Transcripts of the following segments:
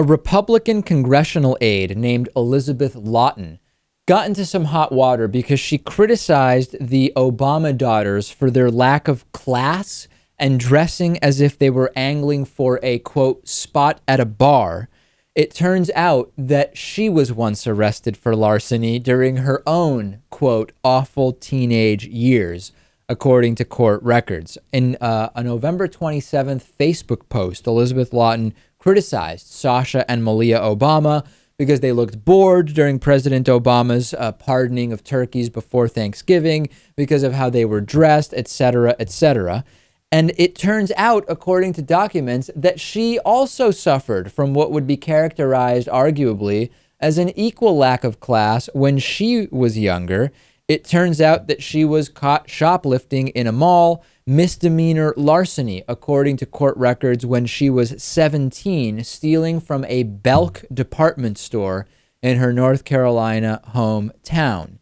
A Republican congressional aide named Elizabeth Lauten got into some hot water because she criticized the Obama daughters for their lack of class and dressing as if they were angling for a, quote, spot at a bar. It turns out that she was once arrested for larceny during her own, quote, awful teenage years, according to court records. In a November 27th Facebook post, Elizabeth Lauten criticized Sasha and Malia Obama because they looked bored during President Obama's pardoning of turkeys before Thanksgiving, because of how they were dressed, etc., etc. And it turns out, according to documents, that she also suffered from what would be characterized, arguably, as an equal lack of class when she was younger. It turns out that she was caught shoplifting in a mall, misdemeanor larceny, according to court records, when she was 17, stealing from a Belk department store in her North Carolina hometown.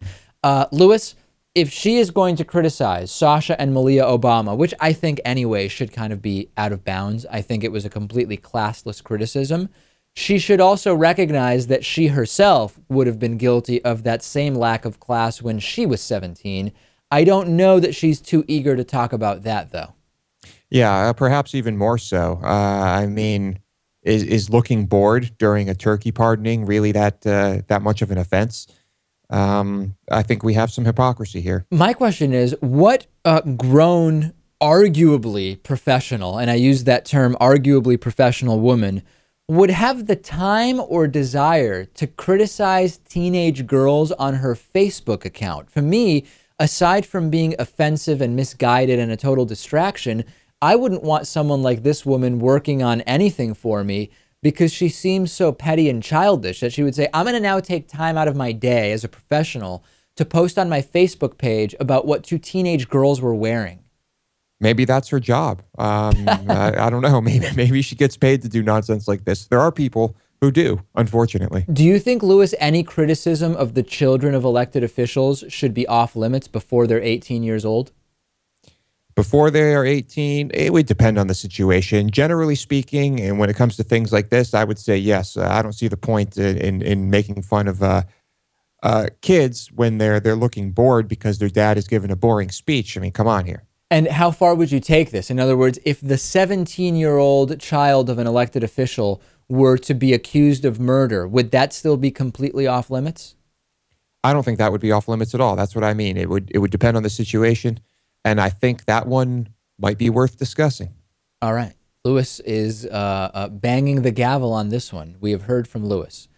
Lewis, if she is going to criticize Sasha and Malia Obama, which I think anyway should kind of be out of bounds, I think it was a completely classless criticism, she should also recognize that she herself would have been guilty of that same lack of class when she was 17. I don't know that she's too eager to talk about that, though. Yeah, perhaps even more so. I mean, is looking bored during a turkey pardoning really that much of an offense? I think we have some hypocrisy here. My question is, what grown, arguably professional, and I use that term, arguably professional woman, would have the time or desire to criticize teenage girls on her Facebook account? For me, aside from being offensive and misguided and a total distraction, I wouldn't want someone like this woman working on anything for me, because she seems so petty and childish that she would say, I'm going to now take time out of my day as a professional to post on my Facebook page about what two teenage girls were wearing. Maybe that's her job. I don't know. Maybe she gets paid to do nonsense like this. There are people who do, unfortunately. Do you think, Lewis, any criticism of the children of elected officials should be off limits before they're 18 years old? Before they are 18, it would depend on the situation. Generally speaking, and when it comes to things like this, I would say yes. I don't see the point in making fun of kids when they're looking bored because their dad is giving a boring speech. I mean, come on here. And how far would you take this? In other words, if the 17-year-old child of an elected official were to be accused of murder, would that still be completely off limits? I don't think that would be off limits at all. That's what I mean. It would depend on the situation. And I think that one might be worth discussing. All right. Lewis is banging the gavel on this one. We have heard from Lewis.